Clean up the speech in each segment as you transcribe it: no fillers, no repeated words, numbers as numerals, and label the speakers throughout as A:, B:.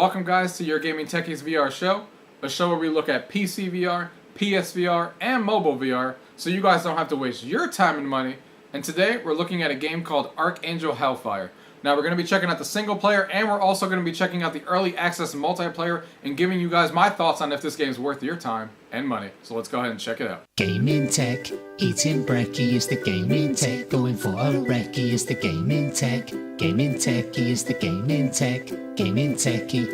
A: Welcome guys to UrGamingTechie's VR show, a show where we look at PC VR, PSVR, and mobile VR, so you guys don't have to waste your time and money. And today we're looking at a game called Archangel Hellfire. Now we're going to be checking out the single player, and we're also going to be checking out the early access multiplayer and giving you guys my thoughts on if this game's worth your time and money. So let's go ahead and check it out.
B: Gaming tech, eating brekkie is the gaming tech, going for a recce is the gaming tech. Gaming techie is the gaming tech, gaming techie.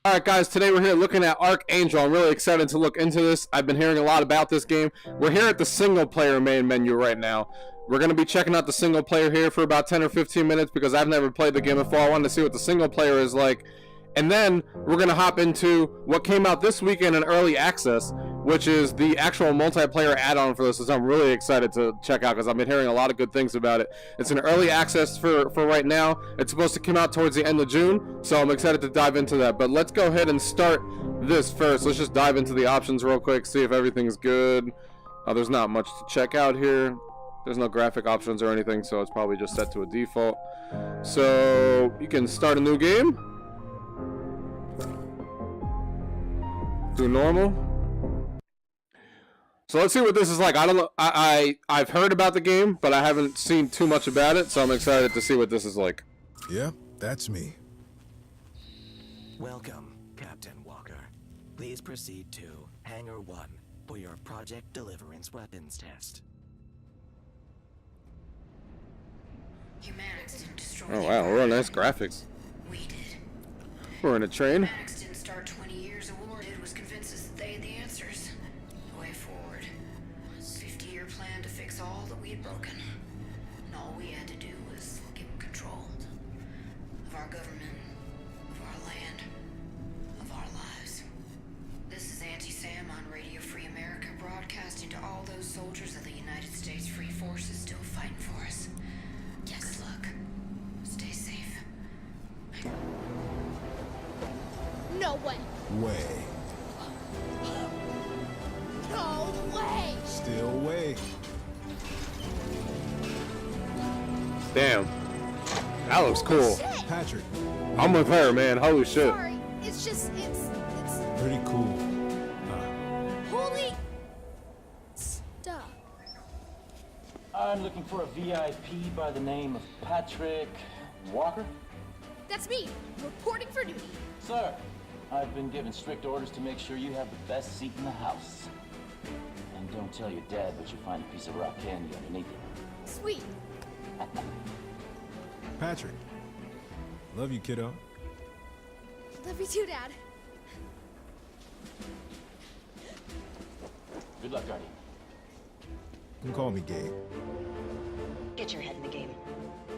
C: Alright guys, today we're here looking at Archangel. I'm really excited to look into this. I've been hearing a lot about this game. We're here at the single player main menu right now. We're going to be checking out the single player here for about 10 or 15 minutes because I've never played the game before. I wanted to see what the single player is like. And then we're going to hop into what came out this weekend in early access, which is the actual multiplayer add-on for this, which I'm really excited to check out because I've been hearing a lot of good things about it. It's an early access for right now. It's supposed to come out towards the end of June, so I'm excited to dive into that. But let's go ahead and start this first. Let's just dive into the options real quick, see if everything's good. There's not much to check out here. There's no graphic options or anything, so it's probably just set to a default. So you can start a new game. Do normal. So let's see what this is like. I don't know. I've heard about the game, but I haven't seen too much about it, so I'm excited to see what this is like.
D: Yeah, that's me.
E: Welcome, Captain Walker. Please proceed to Hangar 1 for your Project Deliverance weapons test.
C: Oh wow, real nice graphics.
F: We did.
C: We're in a train.
F: Mechs didn't start 20 years ago. All we did was convince us that they had the answers. The way forward. A 50-year plan to fix all that we had broken. And all we had to do was give them control of our government, of our land, of our lives. This is Auntie Sam on Radio Free America, broadcasting to all those soldiers of the United States Free Forces still fighting for us. Good luck. Stay safe.
G: No way.
D: Way.
G: No way.
D: Still way.
C: Damn. That looks cool.
G: Shit.
D: Patrick.
C: I'm with her, man. Holy shit.
G: Sorry. It's just, it's
D: Pretty cool.
G: holy stuff.
H: I'm looking for a VIP by the name of Patrick Walker.
G: That's me, reporting for duty.
H: Sir, I've been given strict orders to make sure you have the best seat in the house. And don't tell your dad that you find a piece of rock candy underneath it.
G: Sweet.
D: Patrick. Love you, kiddo.
G: Love you too, Dad.
H: Good luck, Guardian.
D: You can call me Gabe.
I: Get your head in the game.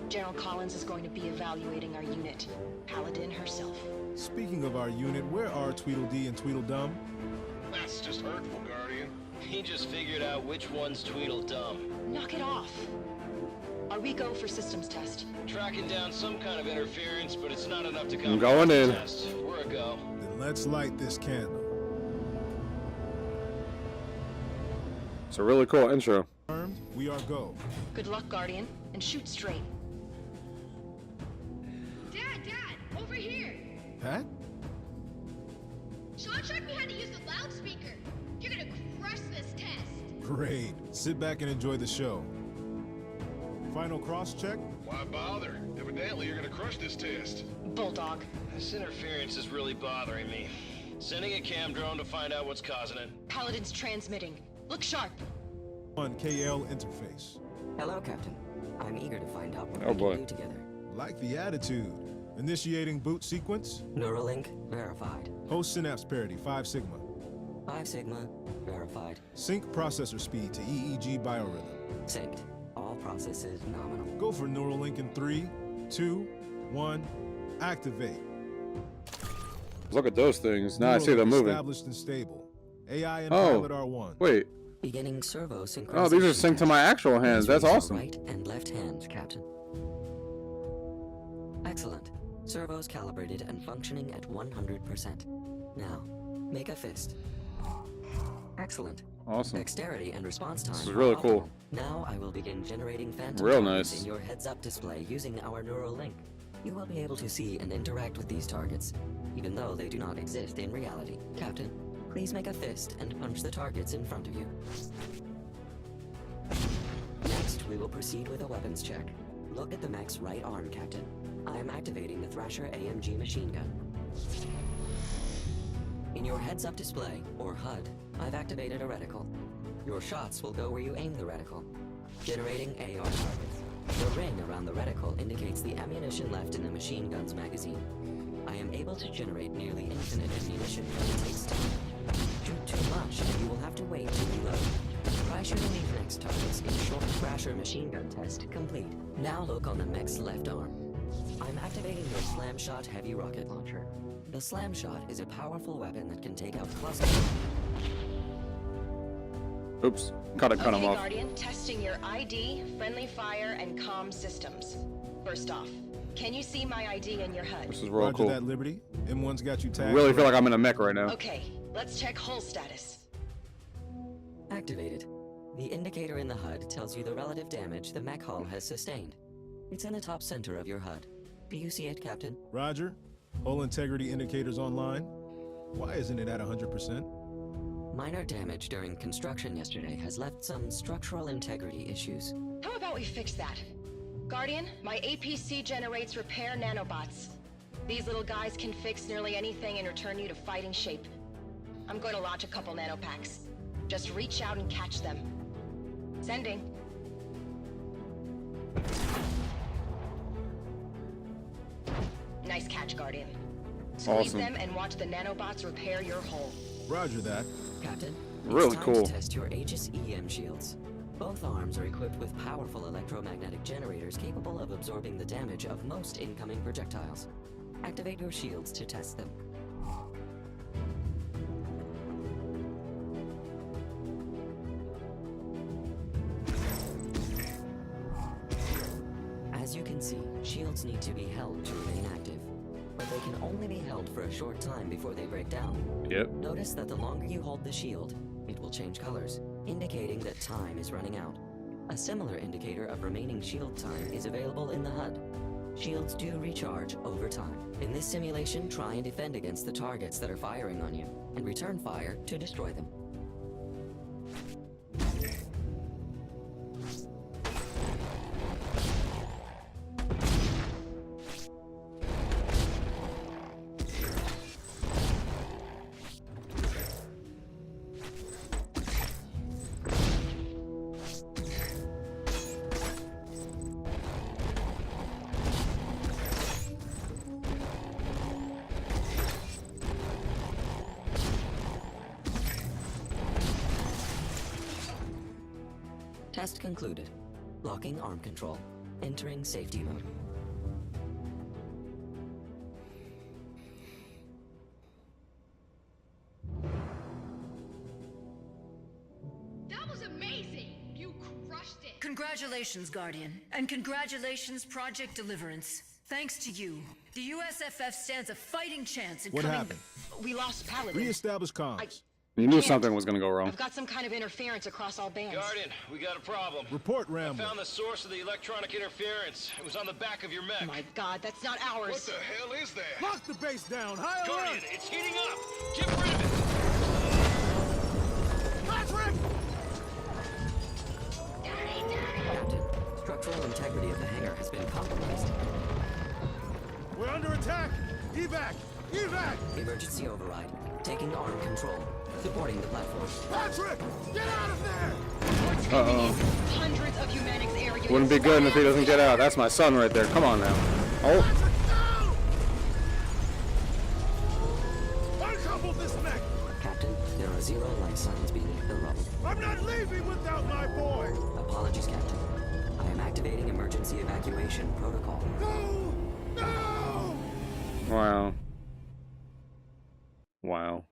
I: General Collins is going to be evaluating our unit. Paladin herself.
D: Speaking of our unit, where are Tweedledee and Tweedledum?
J: That's just hurtful, Guardian. He just figured out which one's Tweedledum.
I: Knock it off. Are we go for systems test?
J: Tracking down some kind of interference, but it's not enough to
C: I'm going in.
J: test. We're a go.
D: Then let's light this candle.
C: It's a really cool intro.
D: Armed, we are go.
I: Good luck, Guardian, and shoot straight.
G: Dad, over here.
D: Pat?
G: Sean showed me how to use the loudspeaker. You're gonna crush this test.
D: Great. Sit back and enjoy the show. Final cross-check?
J: Why bother? Evidently, you're gonna crush this test.
I: Bulldog.
J: This interference is really bothering me. Sending a cam drone to find out what's causing it.
I: Paladin's transmitting. Look sharp.
D: 1 KL interface.
E: Hello, Captain. I'm eager to find out what
C: Oh,
E: we
C: boy.
E: can do together.
D: Like the attitude. Initiating boot sequence.
E: Neuralink verified.
D: Host synapse parity, 5 sigma.
E: 5 Sigma verified.
D: Sync processor speed to EEG biorhythm.
E: Synced. All processes nominal.
D: Go for Neuralink in 3, 2, 1, activate.
C: Look at those things. Now I see them
D: Neuralink
C: moving.
D: Established and stable. AI and
C: Oh.
D: pilot R1.
C: Wait.
E: Beginning servo synchronization.
C: Oh, these are synced to my actual hands. That's
E: Please raise
C: awesome.
E: your right and left hands, Captain. Excellent. Servos calibrated and functioning at 100%. Now, make a fist. Excellent.
C: Awesome.
E: Dexterity and response time.
C: This is really
E: are
C: cool.
E: optimal. Now I will begin generating phantom
C: Real
E: patterns
C: nice.
E: in your heads-up display using our neural link. You will be able to see and interact with these targets, even though they do not exist in reality. Captain, please make a fist and punch the targets in front of you. Next, we will proceed with a weapons check. Look at the mech's right arm, Captain. I am activating the Thrasher AMG machine gun. In your heads-up display, or HUD, I've activated a reticle. Your shots will go where you aim the reticle, generating AR targets. The ring around the reticle indicates the ammunition left in the machine gun's magazine. I am able to generate nearly infinite ammunition, but it takes time. Shoot too much, and you will have to wait to reload. Try shooting these next targets in short Thrasher machine gun test complete. Now look on the mech's left arm. I'm activating the Slam Shot heavy rocket launcher. The Slam Shot is a powerful weapon that can take out clusters.
C: Oops, cut him off.
I: Guardian, testing your ID, friendly fire, and comm systems. First off, can you see my ID in your HUD?
C: This is real cool.
D: That, Liberty. M1's got you tagged.
C: I really feel like I'm in a mech right now.
I: Okay, let's check hull status.
E: Activated. The indicator in the HUD tells you the relative damage the mech hull has sustained. It's in the top center of your HUD. Do you see it, Captain?
D: Roger. Hull integrity indicators online. Why isn't it at 100%?
E: Minor damage during construction yesterday has left some structural integrity issues.
I: How about we fix that? Guardian, my APC generates repair nanobots. These little guys can fix nearly anything and return you to fighting shape. I'm going to launch a couple nanopacks. Just reach out and catch them. Sending. Nice catch, Guardian. Squeeze them and watch the nanobots repair your hull.
D: Roger that.
E: Captain,
C: really
E: it's time
C: cool.
E: to test your Aegis EM shields. Both arms are equipped with powerful electromagnetic generators capable of absorbing the damage of most incoming projectiles. Activate your shields to test them. As you can see, shields need to be held to remain active, but they can only be held for a short time before they break down.
C: Yep.
E: Notice that the longer you hold the shield, it will change colors, indicating that time is running out. A similar indicator of remaining shield time is available in the HUD. Shields do recharge over time. In this simulation, try and defend against the targets that are firing on you, and return fire to destroy them. Test concluded. Locking arm control. Entering safety mode.
G: That was amazing! You crushed it!
F: Congratulations, Guardian. And congratulations, Project Deliverance. Thanks to you, the USFF stands a fighting chance in
D: What
F: coming...
D: happened?
I: We lost Paladin.
D: Reestablish comms.
C: You knew something was gonna go wrong.
I: I've got some kind of interference across all bands.
J: Guardian, we got a problem.
D: Report,
J: I
D: Rambo.
J: found the source of the electronic interference. It was on the back of your mech.
I: Oh my god, that's not ours.
J: What the hell is that?
D: Lock the base down. High
J: Guardian,
D: alert.
J: it's heating up! Get rid of it!
D: Patrick!
E: Captain, structural integrity of the hangar has been compromised.
D: We're under attack. Evac! Evac!
E: Emergency override. Taking arm control. Supporting the platform.
D: Patrick! Get out of there!
C: Uh-oh.
I: Hundreds of Humanics air units.
C: Wouldn't be good if he doesn't get out. That's my son right there. Come on now. Oh.
D: Uncouple this mech!
E: Captain, there are 0 life signs beneath the rubble.
D: I'm not leaving without my boy!
E: Apologies, Captain. I am activating emergency evacuation protocol.
D: No! No!
C: Wow. Wow.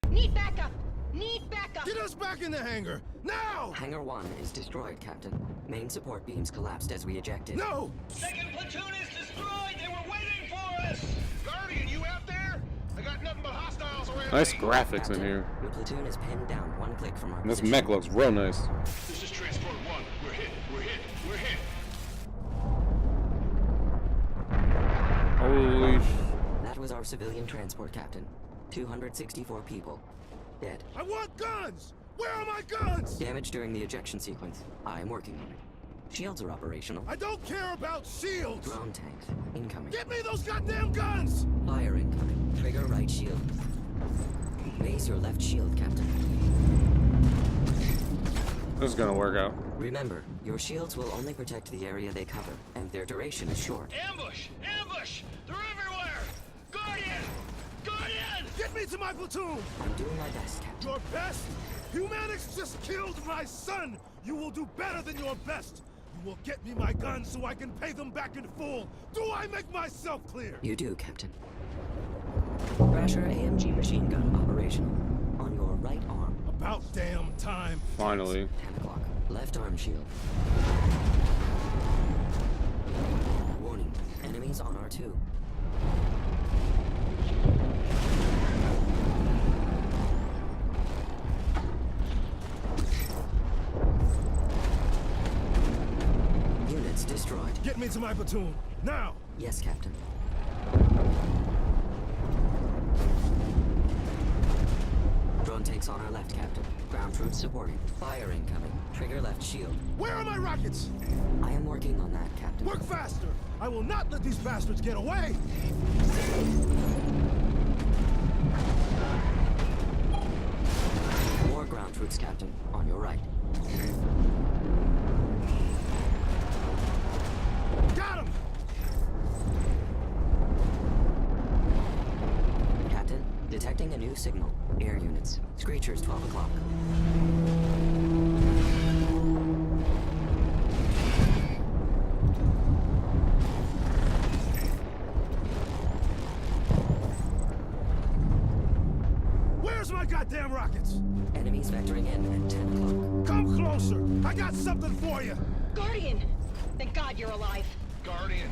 I: Need backup! Need backup!
D: Get us back in the hangar! Now!
E: Hangar 1 is destroyed, Captain. Main support beams collapsed as we ejected.
D: No!
J: Second platoon is destroyed! They were waiting for us! Guardian, you out there? I got nothing but hostiles around.
C: Nice
J: me.
C: graphics in
E: Captain,
C: here.
E: your platoon is pinned down 1 click from our
C: And this
E: position.
C: mech looks real nice.
J: This is Transport 1. We're hit. We're hit. We're hit.
C: Holy sh...
E: That was our civilian transport captain. 264 people. Dead.
J: I want guns! Where are my guns?
E: Damage during the ejection sequence. I am working on it. Shields are operational.
J: I don't care about shields!
E: Drone tanks. Incoming.
J: Get me those goddamn guns!
E: Fire incoming. Trigger right shield. Base your left shield, Captain.
C: This is gonna work out.
E: Remember, your shields will only protect the area they cover, and their duration is short.
J: Ambush! Ambush! They're everywhere! Guardian! Guardian! Get me to my platoon!
E: I'm doing my best, Captain.
J: Your best? Humanics just killed my son! You will do better than your best! You will get me my guns so I can pay them back in full! Do I make myself clear?
E: You do, Captain. Thrasher AMG machine gun operational. On your right arm.
J: About damn time.
C: Finally.
E: 10 o'clock. Left arm shield. Warning. Enemies on R2. Units destroyed.
J: Get me to my platoon, now!
E: Yes, Captain. Drone tanks on our left, Captain. Ground troops supporting. Fire incoming. Trigger left shield.
J: Where are my rockets?
E: I am working on that, Captain.
J: Work faster! I will not let these bastards get away!
E: More ground troops, Captain. On your right.
J: Got him!
E: Captain, detecting a new signal. Air units. Screechers, 12 o'clock.
J: Where's my goddamn rockets?
E: Enemies vectoring in at 10 o'clock.
J: Come closer! I got something for you!
I: Guardian! Thank God you're alive.
J: Guardian.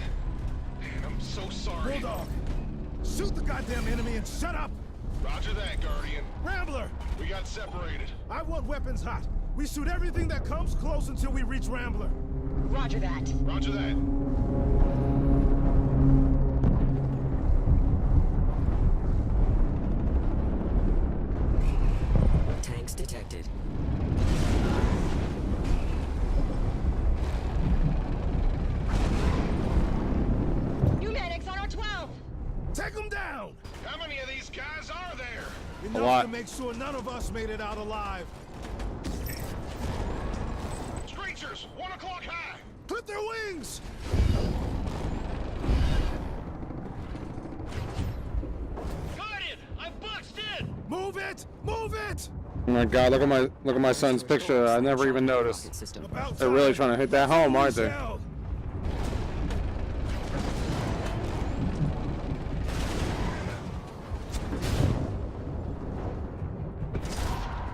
J: Man, I'm so sorry. Bulldog, shoot the goddamn enemy and shut up! Roger that, Guardian. Rambler! We got separated. I want weapons hot. We shoot everything that comes close until we reach Rambler.
I: Roger that.
J: Roger that.
E: Tanks detected.
I: Humanics on R12!
J: Take them down! How many of these guys are there?
C: A
J: Enough
C: lot.
J: to make sure none of us made it out alive. Screechers, 1 o'clock high! Clip their wings! Guardian, I'm boxed in! Move it! Move it!
C: Oh my god, look at my son's picture. I never even noticed.
E: System.
C: They're really trying to hit that home, aren't they?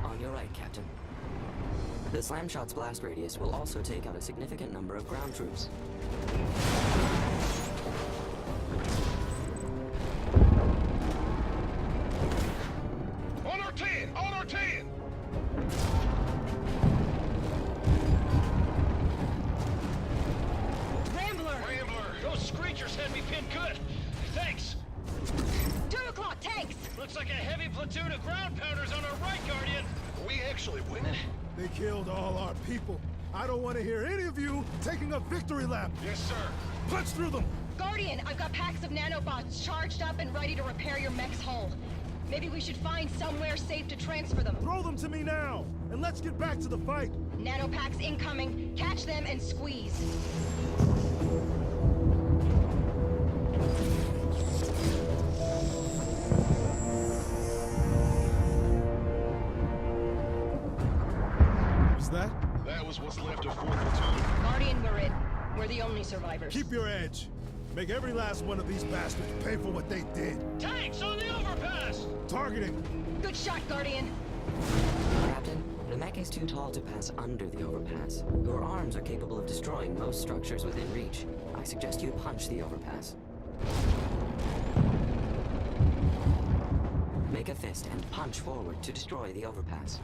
E: On your right, Captain. The slam shot's blast radius will also take out a significant number of ground troops.
J: On our 10! On our 10!
I: Rambler!
J: Rambler! Those screechers had me pinned good! Thanks!
I: 2 o'clock, tanks!
J: Looks like a heavy platoon of ground pounders on our right, Guardian! Are we actually winning? They killed all our people. I don't want to hear any of you taking a victory lap! Yes, sir! Punch through them!
I: Guardian, I've got packs of nanobots charged up and ready to repair your mech's hull. Maybe we should find somewhere safe to transfer them.
J: Throw them to me now! And let's get back to the fight!
I: Nanopacks incoming. Catch them and squeeze.
J: Was that? That was what's left of 4th Platoon.
I: Guardian, we're in. We're the only survivors.
J: Keep your edge. Make every last one of these bastards pay for what they did. Tanks on the overpass! Targeting!
I: Good shot, Guardian.
E: Captain, the mech is too tall to pass under the overpass. Your arms are capable of destroying most structures within reach. I suggest you punch the overpass. Make a fist and punch forward to destroy the overpass.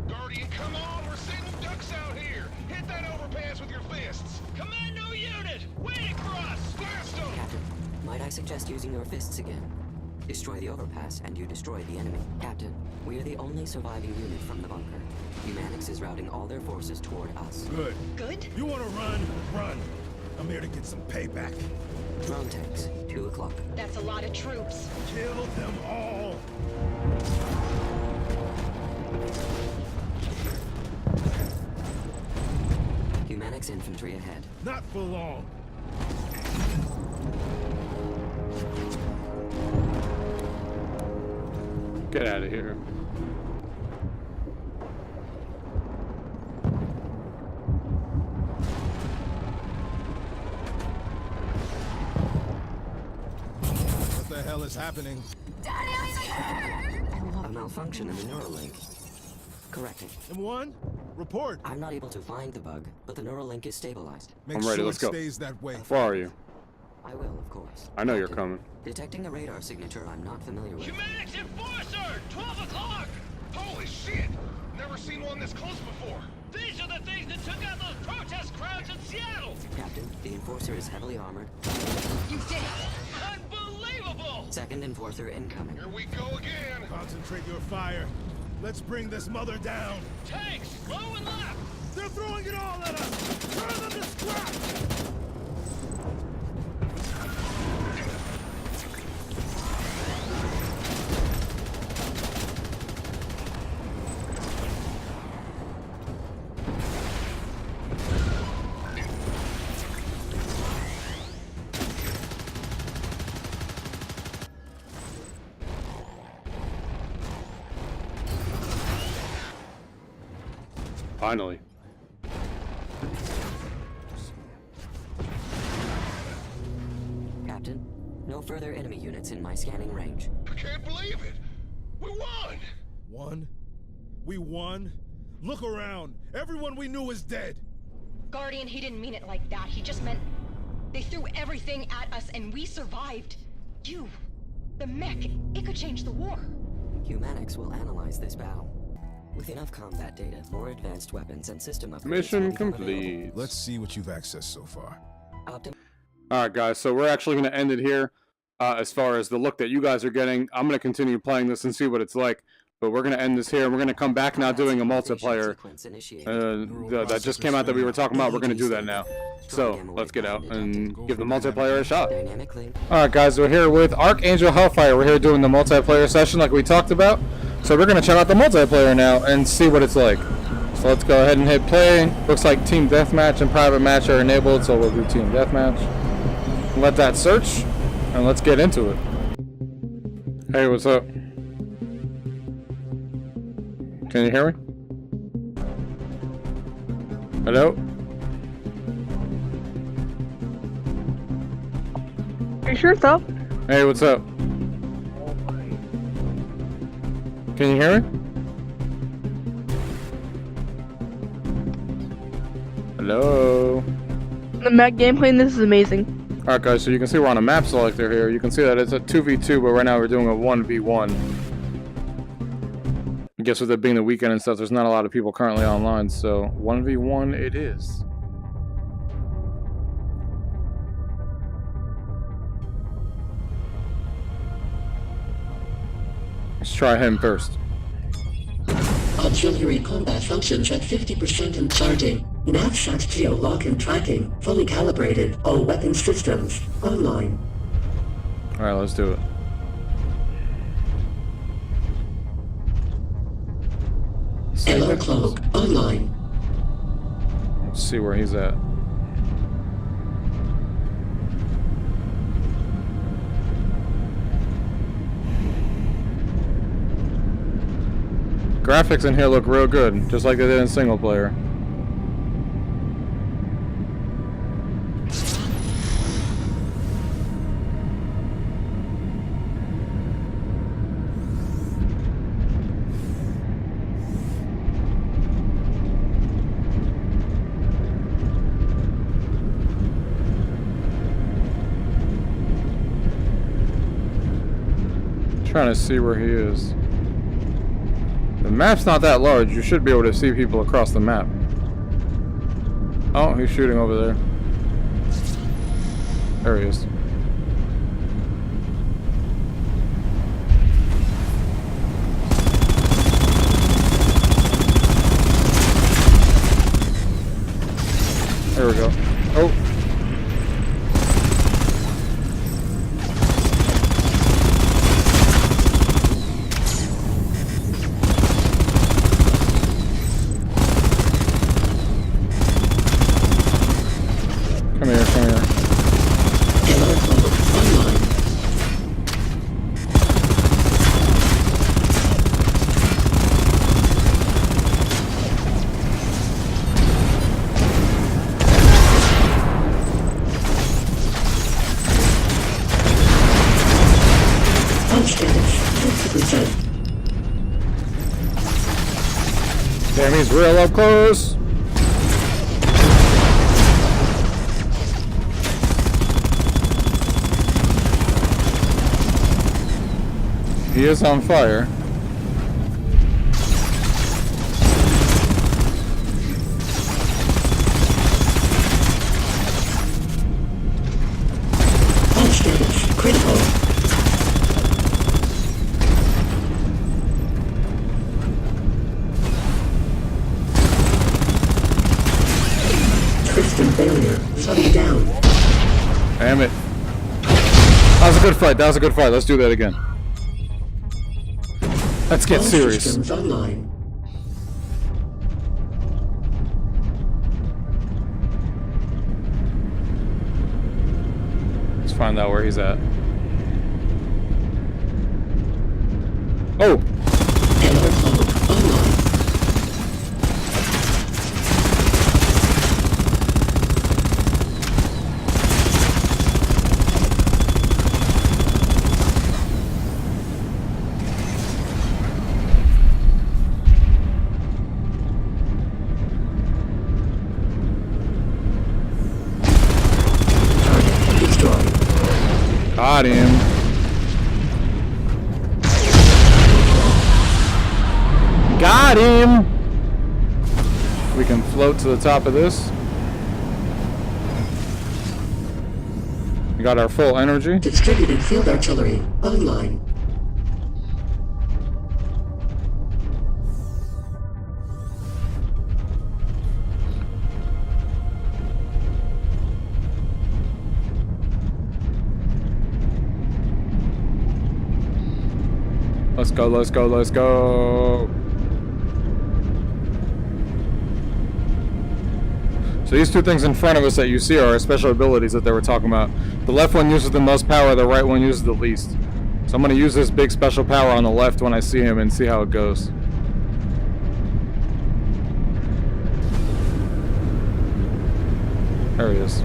J: Guardian, mean, come on, we're sitting ducks out here. Hit that overpass with your fists. Commando unit, waiting for us. Blast them.
E: Captain, might I suggest using your fists again? Destroy the overpass, and you destroy the enemy. Captain, we are the only surviving unit from the bunker. Mechs is routing all their forces toward us.
J: Good.
I: Good?
J: You want to run? Run. I'm here to get some payback.
E: Drone tanks, 2 o'clock.
I: That's a lot of troops.
J: Kill them all.
E: Mechs infantry ahead.
J: Not for long.
C: Get out of here.
J: What the hell is happening?
E: A malfunction in the Neuralink. Corrected.
J: M1, report.
E: I'm not able to find the bug, but the Neuralink is stabilized.
J: Make
C: I'm ready,
J: sure
C: let's
J: it
C: go.
J: stays that way.
C: Where are you?
E: I will, of course.
C: I know you're
E: Captain,
C: coming.
E: Detecting a radar signature I'm not familiar with.
J: Mechs Enforcer! 12 o'clock! Holy shit! Never seen one this close before. These are the things that took out those protest crowds in Seattle!
E: Captain, the Enforcer is heavily armored.
I: You did it!
J: Unbelievable!
E: Second Enforcer incoming.
J: Here we go again! Concentrate your fire. Let's bring this mother down. Tanks, low and left! They're throwing it all at us! Turn them to scrap!
C: Finally.
E: Captain, no further enemy units in my scanning range.
J: I can't believe it! We won! Won? We won? Look around. Everyone we knew is dead.
I: Guardian, he didn't mean it like that. He just meant they threw everything at us and we survived. You, the mech, it could change the war.
E: Mechs will analyze this battle. With enough combat data, more advanced weapons and system upgrades
C: Mission
E: will become
C: complete.
E: available.
J: Let's see what you've accessed so far.
C: Alright guys, so we're actually going to end it here. As far as the look that you guys are getting, I'm going to continue playing this and see what it's like. But we're going to end this here. We're going to come back now doing a multiplayer. That just came out that we were talking about. We're going to do that now. So, let's get out and give the multiplayer a shot. Alright guys, we're here with Archangel Hellfire. We're here doing the multiplayer session like we talked about. So we're going to check out the multiplayer now and see what it's like. So let's go ahead and hit play. Looks like Team Deathmatch and Private Match are enabled, so we'll do Team Deathmatch. Let that search, and let's get into it. Hey, what's up? Can you hear me? Hello?
K: Are you sure so?
C: Hey, what's up? Can you hear me? Hello?
K: The mech gameplay in this is amazing.
C: Alright guys, so you can see we're on a map selector here. You can see that it's a 2v2, but right now we're doing a 1v1. I guess with it being the weekend and stuff, there's not a lot of people currently online, so 1v1 it is. Let's try him first.
L: Auxiliary combat functions at 50% and charging. Nav-shot geo-lock and tracking. Fully calibrated. All weapon systems. Online.
C: Alright, let's do it.
L: Hello, Cloak. Online.
C: Let's see where he's at. Graphics in here look real good, just like they did in single player. Trying to see where he is. The map's not that large. You should be able to see people across the map. Oh, he's shooting over there. There he is. There we go. Oh. Come here, come here. Damn, he's real up close. He is on fire.
L: Critical. System failure. Shutting down.
C: Damn it. That was a good fight. That was a good fight. Let's do that again. Let's get serious.
L: Systems online.
C: Let's find out where he's at. Oh! Got him. Got him! We can float to the top of this. We got our full energy.
L: Distributed field artillery online.
C: Let's go, let's go, let's go. So these two things in front of us that you see are our special abilities that they were talking about. The left one uses the most power, the right one uses the least. So I'm going to use this big special power on the left when I see him and see how it goes. There he is.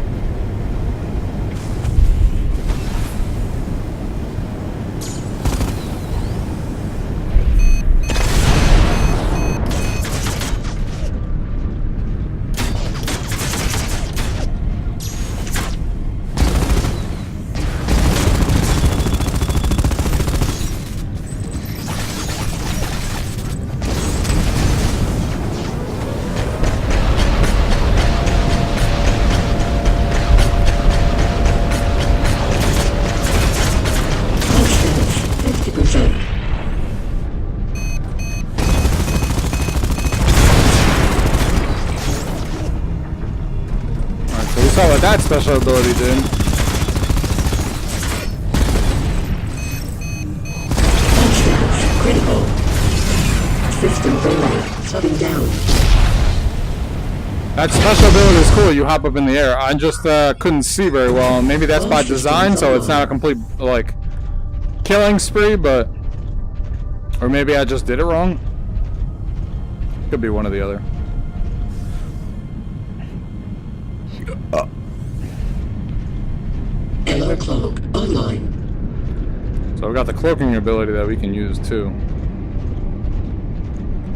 C: What that special ability did.
L: Critical. System failure. Shutting down.
C: That special ability is cool. You hop up in the air. I just couldn't see very well. Maybe that's by design, so it's not a complete like killing spree, but or maybe I just did it wrong. Could be one or the other.
L: Hello, Cloak online.
C: So we got the cloaking ability that we can use too.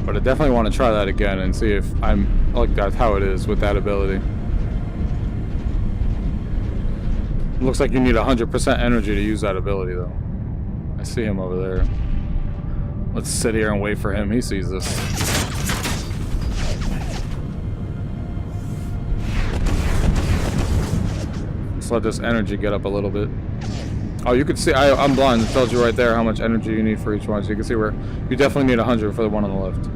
C: But I definitely want to try that again and see if I'm like that's how it is with that ability. Looks like you need 100% energy to use that ability though. I see him over there. Let's sit here and wait for him. He sees this. Let's let this energy get up a little bit. Oh, you can see, I'm blind. It tells you right there how much energy you need for each one. So you can see where you definitely need 100 for the one on the left.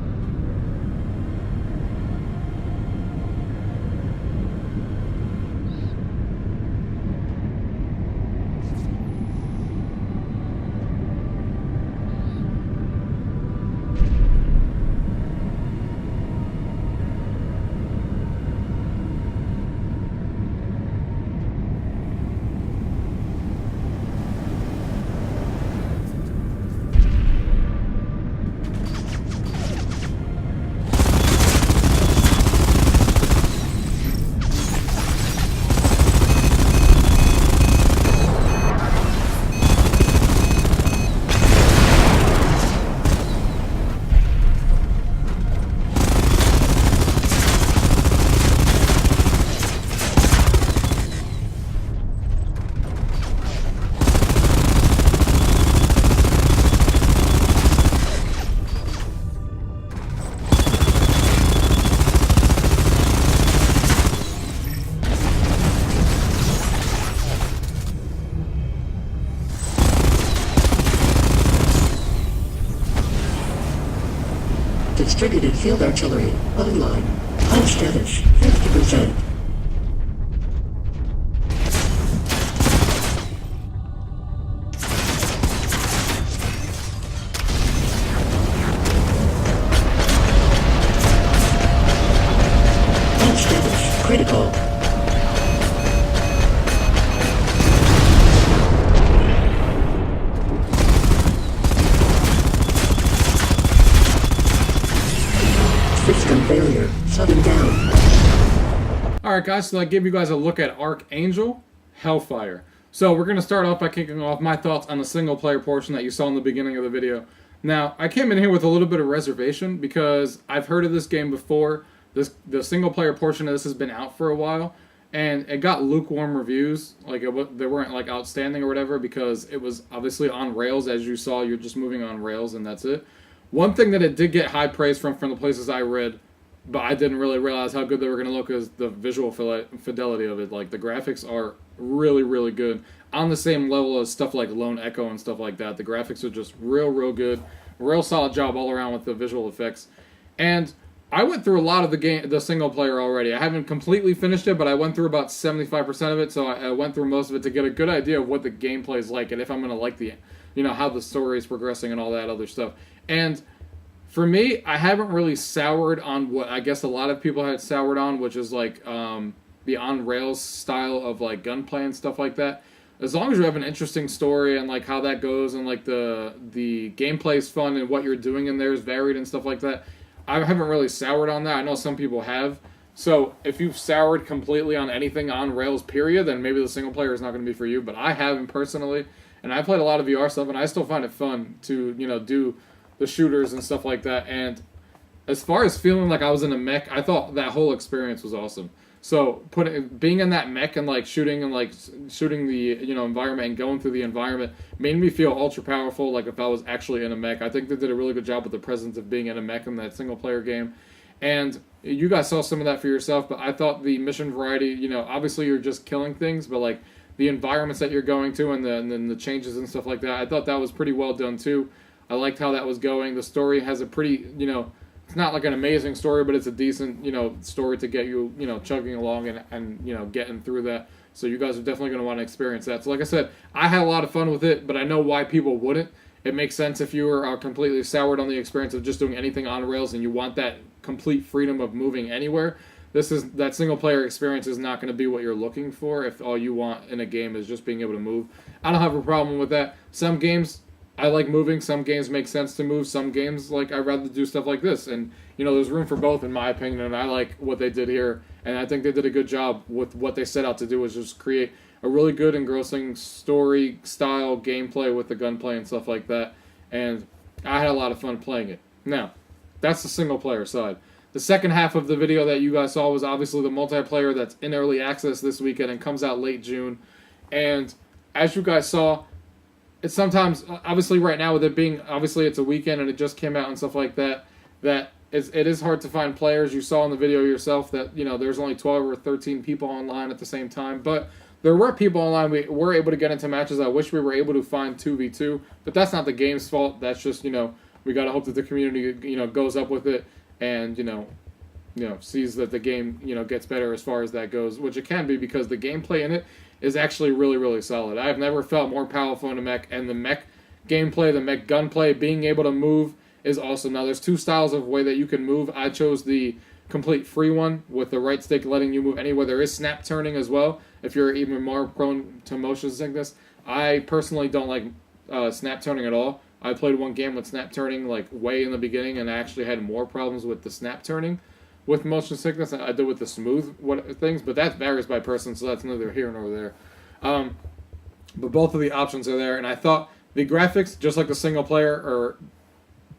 L: Distributed field artillery online. Hull status 50%. Hull status critical. System failure. Shutting down.
A: Alright guys, so I gave you guys a look at Archangel Hellfire. So we're going to start off by kicking off my thoughts on the single player portion that you saw in the beginning of the video. Now, I came in here with a little bit of reservation because I've heard of this game before. The single player portion of this has been out for a while, and it got lukewarm reviews. Like they weren't like outstanding or whatever because it was obviously on rails. As you saw, you're just moving on rails and that's it. One thing that it did get high praise from the places I read, but I didn't really realize how good they were going to look, is the visual fidelity of it. Like, the graphics are really, really good. On the same level as stuff like Lone Echo and stuff like that. The graphics are just real good. Real solid job all around with the visual effects. And I went through a lot of the single player already. I haven't completely finished it, but I went through about 75% of it, so I went through most of it to get a good idea of what the gameplay is like and if I'm going to like the, how the story is progressing and all that other stuff. And for me, I haven't really soured on what I guess a lot of people had soured on, which is like the on-rails style of like gunplay and stuff like that. As long as you have an interesting story and like how that goes and like the gameplay is fun and what you're doing in there is varied and stuff like that, I haven't really soured on that. I know some people have. So if you've soured completely on anything on rails, period, then maybe the single player is not going to be for you. But I haven't personally, and I played a lot of VR stuff, and I still find it fun to do the shooters and stuff like that. And as far as feeling like I was in a mech, I thought that whole experience was awesome. So being in that mech and like shooting the environment and going through the environment made me feel ultra powerful, like if I was actually in a mech. I think they did a really good job with the presence of being in a mech in that single player game. And you guys saw some of that for yourself, but I thought the mission variety, obviously you're just killing things, but like the environments that you're going to and then the changes and stuff like that, I thought that was pretty well done too. I liked how that was going. The story has a pretty, it's not like an amazing story, but it's a decent, story to get you, chugging along and getting through that. So you guys are definitely going to want to experience that. So like I said, I had a lot of fun with it, but I know why people wouldn't. It makes sense if you are completely soured on the experience of just doing anything on rails and you want that complete freedom of moving anywhere. That single player experience is not going to be what you're looking for if all you want in a game is just being able to move. I don't have a problem with that. Some games I like moving, some games make sense to move, some games like I'd rather do stuff like this, and there's room for both in my opinion, and I like what they did here, and I think they did a good job with what they set out to do, was just create a really good engrossing story style gameplay with the gunplay and stuff like that, and I had a lot of fun playing it. Now, that's the single player side. The second half of the video that you guys saw was obviously the multiplayer that's in early access this weekend and comes out late June, and as you guys saw, it's sometimes, obviously right now with it being, obviously it's a weekend and it just came out and stuff like that, it is hard to find players. You saw in the video yourself that, there's only 12 or 13 people online at the same time, but there were people online. We were able to get into matches. I wish we were able to find 2v2, but that's not the game's fault. That's just, we got to hope that the community, goes up with it and, sees that the game, gets better as far as that goes, which it can be because the gameplay in it is actually really, really solid. I've never felt more powerful in a mech, and the mech gameplay, the mech gunplay, being able to move is awesome. Now, there's two styles of way that you can move. I chose the complete free one with the right stick letting you move anywhere. There is snap turning as well if you're even more prone to motion sickness. I personally don't like snap turning at all. I played one game with snap turning like way in the beginning, and I actually had more problems with the snap turning with motion sickness than I did with the smooth things, but that varies by person, so that's neither here nor there. But both of the options are there, and I thought the graphics, just like the single player, are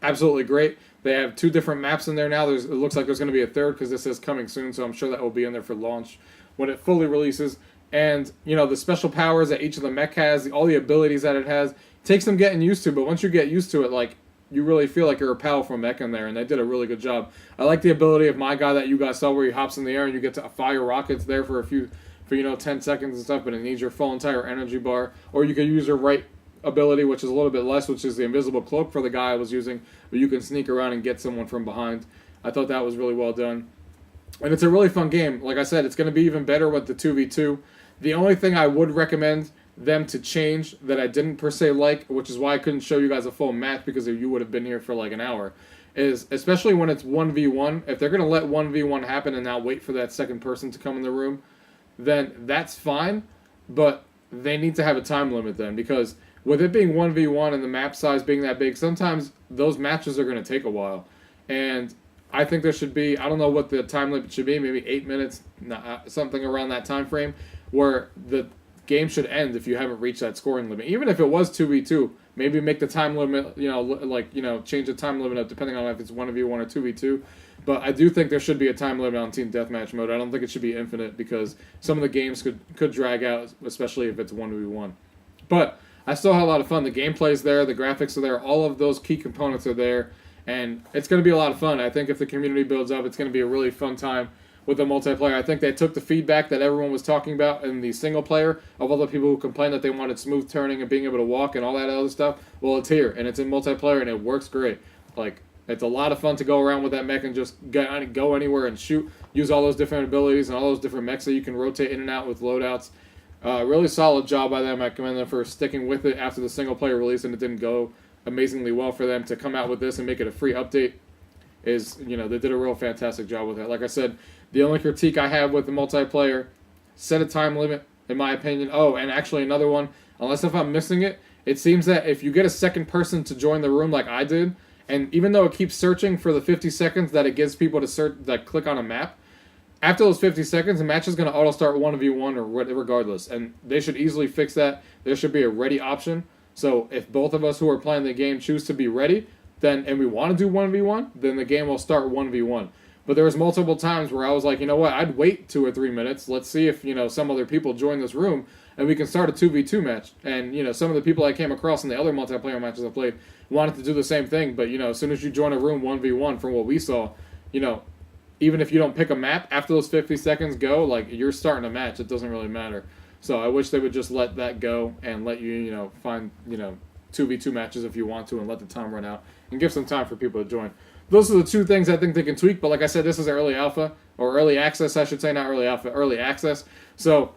A: absolutely great. They have 2 different maps in there now. It looks like there's going to be a third because this is coming soon, so I'm sure that will be in there for launch when it fully releases. And, the special powers that each of the mech has, all the abilities that it has, takes some getting used to, but once you get used to it, you really feel like you're a powerful mech in there, and they did a really good job. I like the ability of my guy that you guys saw where he hops in the air and you get to fire rockets there for 10 seconds and stuff, but it needs your full entire energy bar. Or you could use your right ability, which is a little bit less, which is the invisible cloak for the guy I was using, where you can sneak around and get someone from behind. I thought that was really well done. And it's a really fun game. Like I said, it's going to be even better with the 2v2. The only thing I would recommend them to change that I didn't per se like, which is why I couldn't show you guys a full match because you would have been here for like an hour, is especially when it's 1v1, if they're going to let 1v1 happen and not wait for that second person to come in the room, then that's fine, but they need to have a time limit then, because with it being 1v1 and the map size being that big, sometimes those matches are going to take a while. And I think there should be, I don't know what the time limit should be, maybe 8 minutes, something around that time frame, where the game should end if you haven't reached that scoring limit. Even if it was 2v2, maybe make the time limit, change the time limit up depending on if it's 1v1 or 2v2. But I do think there should be a time limit on Team Deathmatch mode. I don't think it should be infinite because some of the games could drag out, especially if it's 1v1. But I still had a lot of fun. The gameplay's there, the graphics are there, all of those key components are there, and it's going to be a lot of fun. I think if the community builds up, it's going to be a really fun time with the multiplayer. I think they took the feedback that everyone was talking about in the single player of all the people who complained that they wanted smooth turning and being able to walk and all that other stuff. Well, it's here, and it's in multiplayer, and it works great. It's a lot of fun to go around with that mech and just go anywhere and shoot, use all those different abilities and all those different mechs that you can rotate in and out with loadouts. Really solid job by them. I commend them for sticking with it after the single player release, and it didn't go amazingly well for them to come out with this and make it a free update. They did a real fantastic job with it. Like I said, the only critique I have with the multiplayer, set a time limit, in my opinion. Oh, and actually another one, unless if I'm missing it, it seems that if you get a second person to join the room like I did, and even though it keeps searching for the 50 seconds that it gives people to search, that click on a map, after those 50 seconds, the match is going to auto-start 1v1 or regardless, and they should easily fix that. There should be a ready option, so if both of us who are playing the game choose to be ready, and we want to do 1v1, then the game will start 1v1. But there was multiple times where I was like, you know what, I'd wait 2 or 3 minutes. Let's see if, some other people join this room and we can start a 2v2 match. And, some of the people I came across in the other multiplayer matches I played wanted to do the same thing. But, as soon as you join a room 1v1 from what we saw, even if you don't pick a map, after those 50 seconds go, you're starting a match. It doesn't really matter. So I wish they would just let that go and let you, find, 2v2 matches if you want to and let the time run out and give some time for people to join. Those are the 2 things I think they can tweak, but like I said, this is early alpha, or early access, I should say, not early alpha, early access. So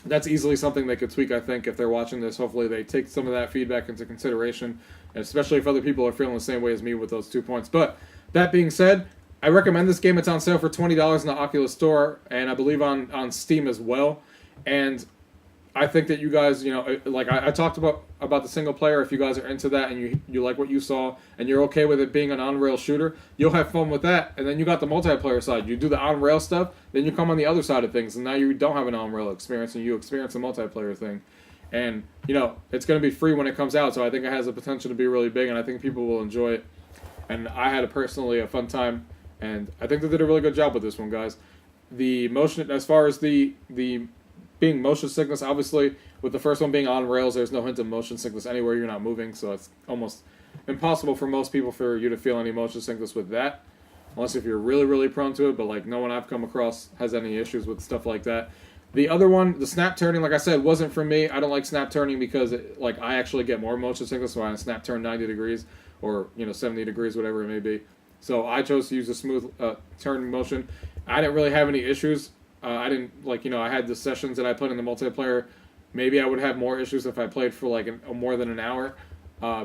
A: that's easily something they could tweak, I think, if they're watching this. Hopefully they take some of that feedback into consideration, and especially if other people are feeling the same way as me with those 2 points. But that being said, I recommend this game. It's on sale for $20 in the Oculus Store, and I believe on Steam as well. And I think that you guys, I talked about the single player. If you guys are into that and you like what you saw and you're okay with it being an on-rail shooter, you'll have fun with that. And then you got the multiplayer side. You do the on-rail stuff, then you come on the other side of things, and now you don't have an on-rail experience and you experience a multiplayer thing. And, it's going to be free when it comes out, so I think it has the potential to be really big, and I think people will enjoy it. And I had personally a fun time, and I think they did a really good job with this one, guys. The motion, as far as the being motion sickness, obviously, with the first one being on rails, there's no hint of motion sickness anywhere. You're not moving, so it's almost impossible for most people for you to feel any motion sickness with that. Unless if you're really, really prone to it, but like no one I've come across has any issues with stuff like that. The other one, the snap turning, like I said, wasn't for me. I don't like snap turning because I actually get more motion sickness when I snap turn 90 degrees or 70 degrees, whatever it may be. So I chose to use a smooth turn motion. I didn't really have any issues. I didn't I had the sessions that I played in the multiplayer. Maybe I would have more issues if I played for more than an hour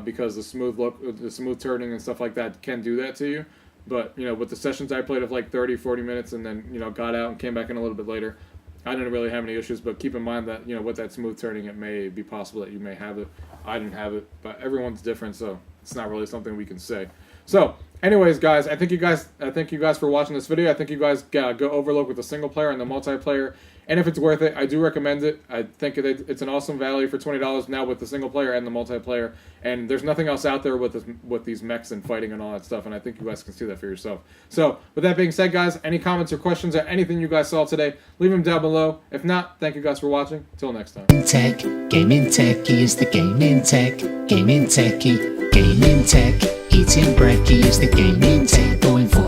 A: because the smooth turning and stuff like that can do that to you. But, with the sessions I played of 30, 40 minutes and then, got out and came back in a little bit later, I didn't really have any issues. But keep in mind that, with that smooth turning, it may be possible that you may have it. I didn't have it, but everyone's different, so it's not really something we can say. So, anyways, guys, I thank you guys for watching this video. I think you guys go overlook with the single player and the multiplayer. And if it's worth it, I do recommend it. I think it's an awesome value for $20 now with the single player and the multiplayer. And there's nothing else out there with these mechs and fighting and all that stuff. And I think you guys can see that for yourself. So, with that being said, guys, any comments or questions or anything you guys saw today, leave them down below. If not, thank you guys for watching. Till next time.
B: GamingTechie is the gaming tech. GamingTechie, gaming tech. Eating brekkie is the gaming tech. Going for